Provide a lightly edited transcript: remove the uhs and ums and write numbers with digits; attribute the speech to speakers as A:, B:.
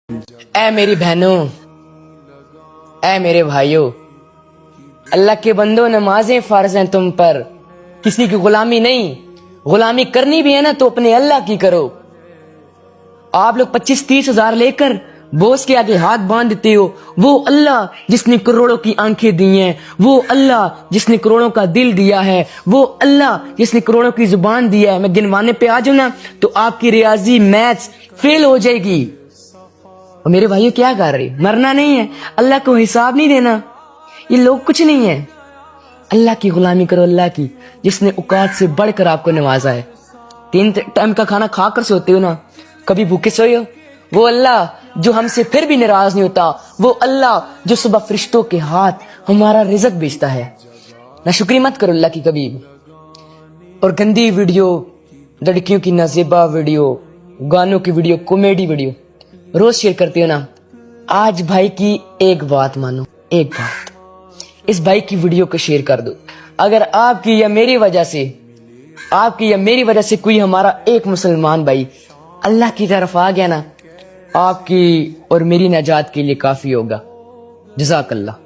A: اے میری بہنوں، اے میرے بھائیوں، اللہ کے بندوں، نمازیں فرض ہیں تم پر، کسی کی غلامی نہیں، غلامی کرنی بھی ہے نا تو اپنے اللہ کی کرو۔ آپ لوگ 25-30 ہزار لے کر بوس کے آگے ہاتھ باندھ دیتے ہو، وہ اللہ جس نے کروڑوں کی آنکھیں دی ہیں، وہ اللہ جس نے کروڑوں کا دل دیا ہے، وہ اللہ جس نے کروڑوں کی زبان دیا ہے، میں گنوانے پہ آ جاؤں نا تو آپ کی ریاضی میتھس فیل ہو جائے گی۔ اور میرے بھائیو کیا کر رہے، مرنا نہیں ہے، اللہ کو حساب نہیں دینا، یہ لوگ کچھ نہیں ہے۔ اللہ کی غلامی کرو، اللہ کی جس نے اوقات سے بڑھ کر آپ کو نوازا ہے۔ 3 ٹائم کا کھانا کھا کر سوتے ہو نا، کبھی بھوکے سوئے ہو؟ وہ اللہ جو ہم سے پھر بھی ناراض نہیں ہوتا، وہ اللہ جو صبح فرشتوں کے ہاتھ ہمارا رزق بیچتا ہے۔ ناشکری مت کرو اللہ کی کبھی۔ اور گندی ویڈیو، لڑکیوں کی نازیبا ویڈیو، گانوں کی ویڈیو، کامیڈی ویڈیو روز شیئر کرتے ہو نا، آج بھائی کی ایک بات مانو، ایک بات، اس بھائی کی ویڈیو کو شیئر کر دو۔ اگر آپ کی یا میری وجہ سے کوئی ہمارا ایک مسلمان بھائی اللہ کی طرف آ گیا نا، آپ کی اور میری نجات کے لیے کافی ہوگا۔ جزاک اللہ۔